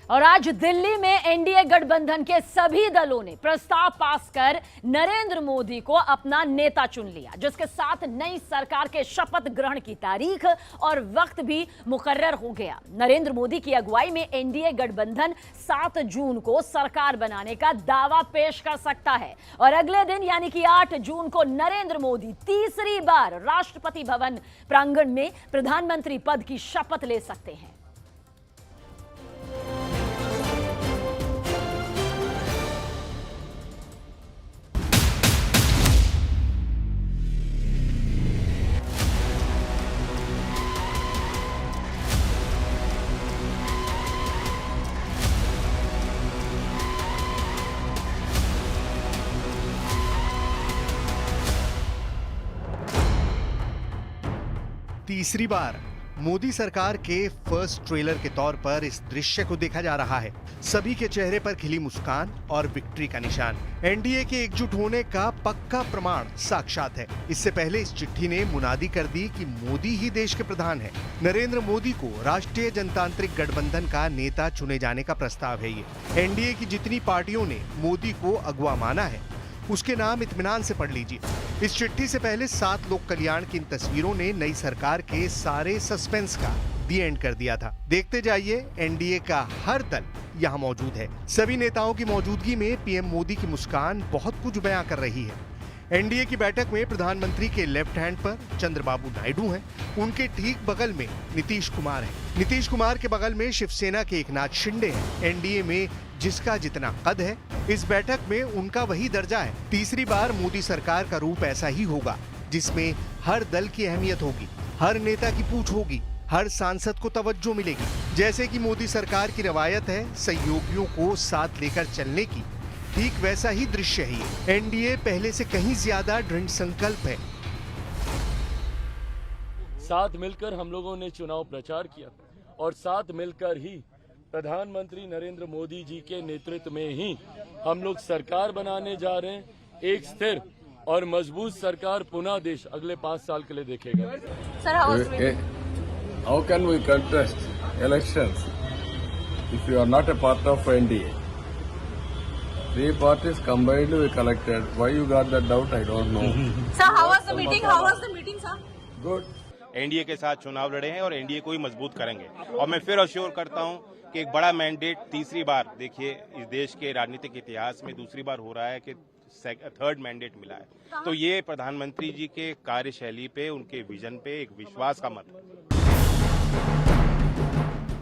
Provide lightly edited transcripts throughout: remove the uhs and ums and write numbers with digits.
और आज दिल्ली में एनडीए गठबंधन के सभी दलों ने प्रस्ताव पास कर नरेंद्र मोदी को अपना नेता चुन लिया, जिसके साथ नई सरकार के शपथ ग्रहण की तारीख और वक्त भी मुकर्रर हो गया। नरेंद्र मोदी की अगुवाई में एनडीए गठबंधन 7 जून को सरकार बनाने का दावा पेश कर सकता है और अगले दिन यानी कि 8 जून को नरेंद्र मोदी तीसरी बार राष्ट्रपति भवन प्रांगण में प्रधानमंत्री पद की शपथ ले सकते हैं। तीसरी बार मोदी सरकार के फर्स्ट ट्रेलर के तौर पर इस दृश्य को देखा जा रहा है। सभी के चेहरे पर खिली मुस्कान और विक्ट्री का निशान एनडीए के एकजुट होने का पक्का प्रमाण साक्षात है। इससे पहले इस चिट्ठी ने मुनादी कर दी कि मोदी ही देश के प्रधान हैं। नरेंद्र मोदी को राष्ट्रीय जनतांत्रिक गठबंधन का नेता चुने जाने का प्रस्ताव है। ये एनडीए की जितनी पार्टियों ने मोदी को अगवा माना है उसके नाम इत्मीनान से पढ़ लीजिए। इस चिट्ठी से पहले 7 लोक कल्याण की इन तस्वीरों ने नई सरकार के सारे सस्पेंस का दी एंड कर दिया था। देखते जाइए, एनडीए का हर दल यहाँ मौजूद है। सभी नेताओं की मौजूदगी में पीएम मोदी की मुस्कान बहुत कुछ बयां कर रही है। एनडीए की बैठक में प्रधानमंत्री के लेफ्ट हैंड पर चंद्रबाबू नायडू हैं। उनके ठीक बगल में नीतीश कुमार हैं। नीतीश कुमार के बगल में शिवसेना के एकनाथ शिंदे हैं। एनडीए में जिसका जितना कद है, इस बैठक में उनका वही दर्जा है। तीसरी बार मोदी सरकार का रूप ऐसा ही होगा जिसमें हर दल की अहमियत होगी, हर नेता की पूछ होगी, हर सांसद को तवज्जो मिलेगी। जैसे कि मोदी सरकार की रवायत है सहयोगियों को साथ लेकर चलने की, ठीक वैसा ही दृश्य है ये। एनडीए पहले से कहीं ज्यादा दृढ़ संकल्प है। साथ मिलकर हम लोगों ने चुनाव प्रचार किया और साथ मिलकर ही प्रधानमंत्री नरेंद्र मोदी जी के नेतृत्व में ही हम लोग सरकार बनाने जा रहे हैं। एक स्थिर और मजबूत सरकार पुनः देश अगले 5 साल के लिए देखेगा। How can we contest elections if you are not a part of NDA? 3 parties combined we collected. Why you got that doubt? I don't know. Sir, how was the meeting? How was the meeting, sir? Good. NDA के साथ चुनाव लड़े हैं और NDA को ही मजबूत करेंगे। और मैं फिर अश्योर करता हूं कि एक बड़ा मैंडेट तीसरी बार, देखिए इस देश के राजनीतिक इतिहास में दूसरी बार हो रहा है कि 3rd मैंडेट मिला है। तो ये प्रधानमंत्री जी के कार्यशैली पे, उनके विजन पे एक विश्वास का मत है।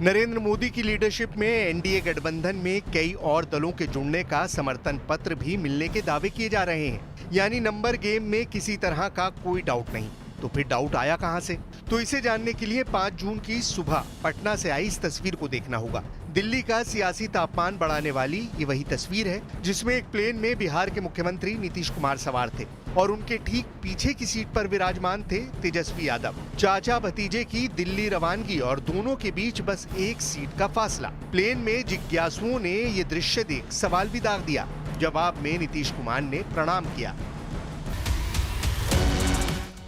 नरेंद्र मोदी की लीडरशिप में एनडीए गठबंधन में कई और दलों के जुड़ने का समर्थन पत्र भी मिलने के दावे किए जा रहे हैं। यानी नंबर गेम में किसी तरह का कोई डाउट नहीं। तो फिर डाउट आया कहां से? तो इसे जानने के लिए 5 जून की सुबह पटना से आई इस तस्वीर को देखना होगा। दिल्ली का सियासी तापमान बढ़ाने वाली ये वही तस्वीर है जिसमें एक प्लेन में बिहार के मुख्यमंत्री नीतीश कुमार सवार थे और उनके ठीक पीछे की सीट पर विराजमान थे तेजस्वी यादव। चाचा भतीजे की दिल्ली रवानगी और दोनों के बीच बस एक सीट का फासला। प्लेन में जिज्ञासुओं ने ये दृश्य देख सवाल भी दाग दिया। जवाब में नीतीश कुमार ने प्रणाम किया।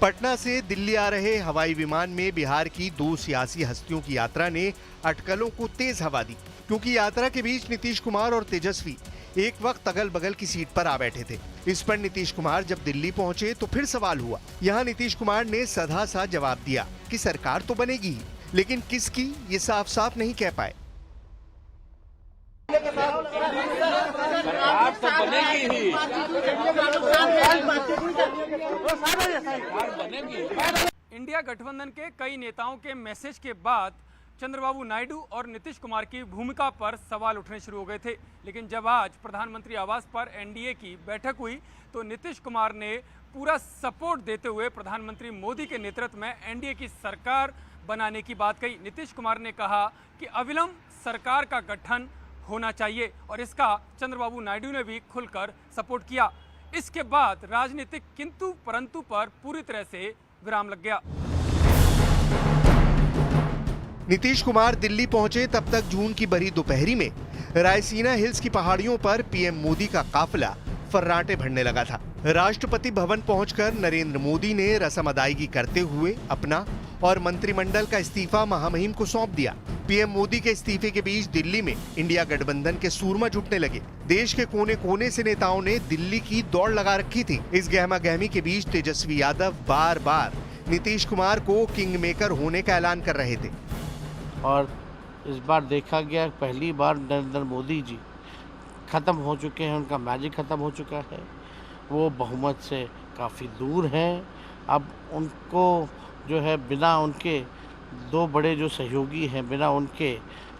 पटना से दिल्ली आ रहे हवाई विमान में बिहार की 2 सियासी हस्तियों की यात्रा ने अटकलों को तेज हवा दी, क्योंकि यात्रा के बीच नीतीश कुमार और तेजस्वी एक वक्त अगल बगल की सीट पर आ बैठे थे। इस पर नीतीश कुमार जब दिल्ली पहुंचे तो फिर सवाल हुआ। यहाँ नीतीश कुमार ने सधा सा जवाब दिया कि सरकार तो बनेगी ही, लेकिन किसकी ये साफ साफ नहीं कह पाए। सरकार तो बनेगी ही। इंडिया गठबंधन के कई नेताओं के मैसेज के बाद चंद्रबाबू नायडू और नीतीश कुमार की भूमिका पर सवाल उठने शुरू हो गए थे। लेकिन जब आज प्रधानमंत्री आवास पर एनडीए की बैठक हुई तो नीतीश कुमार ने पूरा सपोर्ट देते हुए प्रधानमंत्री मोदी के नेतृत्व में एनडीए की सरकार बनाने की बात कही। नीतीश कुमार ने कहा कि अविलंब सरकार का गठन होना चाहिए और इसका चंद्रबाबू नायडू ने भी खुलकर सपोर्ट किया। इसके बाद राजनीतिक किंतु परंतु पर पूरी तरह से विराम लग गया। नीतीश कुमार दिल्ली पहुंचे तब तक जून की बड़ी दोपहरी में रायसीना हिल्स की पहाड़ियों पर पीएम मोदी का काफिला फर्राटे भरने लगा था। राष्ट्रपति भवन पहुंचकर नरेंद्र मोदी ने रस्म अदायगी करते हुए अपना और मंत्रिमंडल का इस्तीफा महामहिम को सौंप दिया। पीएम मोदी के इस्तीफे के बीच दिल्ली में इंडिया गठबंधन के सूरमा जुटने लगे। देश के कोने कोने से नेताओं ने दिल्ली की दौड़ लगा रखी थी। इस गहमा गहमी के बीच तेजस्वी यादव बार बार नीतीश कुमार को किंग मेकर होने का ऐलान कर रहे थे। और इस बार देखा गया पहली बार नरेंद्र मोदी जी खत्म हो चुके हैं, उनका मैजिक खत्म हो चुका है, वो बहुमत से काफ़ी दूर हैं। अब उनको जो है बिना उनके दो बड़े जो सहयोगी हैं, बिना उनके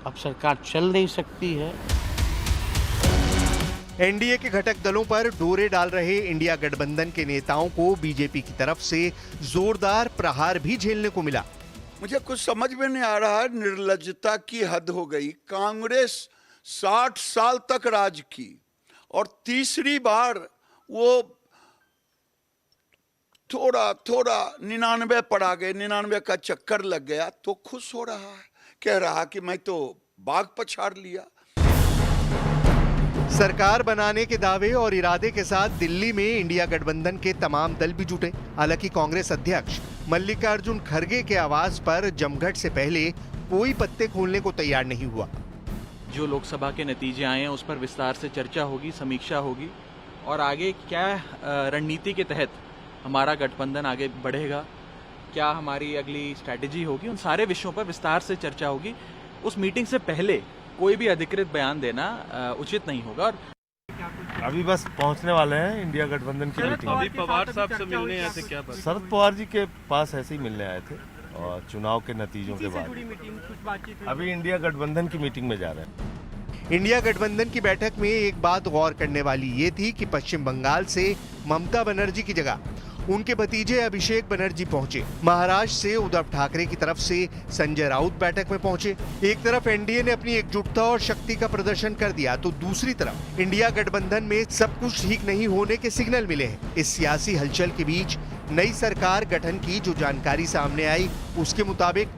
अब सरकार चल नहीं सकती है। एनडीए के घटक दलों पर डोरे डाल रहे इंडिया गठबंधन के नेताओं को बीजेपी की तरफ से जोरदार प्रहार भी झेलने को मिला। मुझे कुछ समझ में नहीं आ रहा है, निर्लज्जता की हद हो गई। कांग्रेस 60 साल तक राज की और तीसरी बार वो थोड़ा 99 पर आ गए, 99 का चक्कर लग गया तो खुश हो रहा है, कह रहा कि मैं तो बाघ पछाड़ लिया। सरकार बनाने के दावे और इरादे के साथ दिल्ली में इंडिया गठबंधन के तमाम दल भी जुटे। हालांकि कांग्रेस अध्यक्ष मल्लिकार्जुन खड़गे के आवास पर जमघट से पहले कोई पत्ते खोलने को तैयार नहीं हुआ। जो लोकसभा के नतीजे आए हैं उस पर विस्तार से चर्चा होगी, समीक्षा होगी और आगे क्या रणनीति के तहत हमारा गठबंधन आगे बढ़ेगा, क्या हमारी अगली स्ट्रैटेजी होगी, उन सारे विषयों पर विस्तार से चर्चा होगी। उस मीटिंग से पहले कोई भी अधिकृत बयान देना उचित नहीं होगा। अभी बस पहुंचने वाले हैं इंडिया गठबंधन की मीटिंग। अभी पवार साहब से मिलने आए थे क्या? शरद पवार जी के पास ऐसे ही मिलने आए थे और चुनाव के नतीजों के बाद अभी इंडिया गठबंधन की मीटिंग में जा रहे हैं। इंडिया गठबंधन की बैठक में एक बात गौर करने वाली ये थी कि पश्चिम बंगाल से ममता बनर्जी की जगह उनके भतीजे अभिषेक बनर्जी पहुंचे। महाराष्ट्र से उद्धव ठाकरे की तरफ से संजय राउत बैठक में पहुंचे। एक तरफ एनडीए ने अपनी एकजुटता और शक्ति का प्रदर्शन कर दिया तो दूसरी तरफ इंडिया गठबंधन में सब कुछ ठीक नहीं होने के सिग्नल मिले हैं। इस सियासी हलचल के बीच नई सरकार गठन की जो जानकारी सामने आई उसके मुताबिक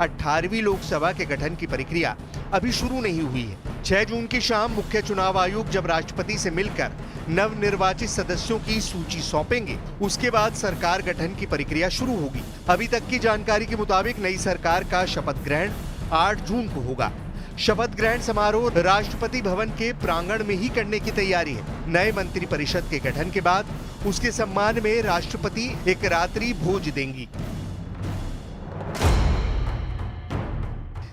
18वीं लोकसभा के गठन की प्रक्रिया अभी शुरू नहीं हुई है। 6 जून की शाम मुख्य चुनाव आयुक्त जब राष्ट्रपति से मिलकर नवनिर्वाचित सदस्यों की सूची सौंपेंगे उसके बाद सरकार गठन की प्रक्रिया शुरू होगी। अभी तक की जानकारी के मुताबिक नई सरकार का शपथ ग्रहण 8 जून को होगा। शपथ ग्रहण समारोह राष्ट्रपति भवन के प्रांगण में ही करने की तैयारी है। नए मंत्रिपरिषद के गठन के बाद उसके सम्मान में राष्ट्रपति एक रात्रि भोज देंगी।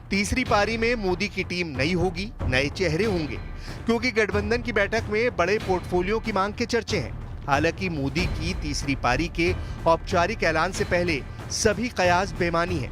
तीसरी पारी में मोदी की टीम नई होगी, नए चेहरे होंगे क्योंकि गठबंधन की बैठक में बड़े पोर्टफोलियो की मांग के चर्चे हैं। हालांकि मोदी की तीसरी पारी के औपचारिक ऐलान से पहले सभी कयास बेमानी है।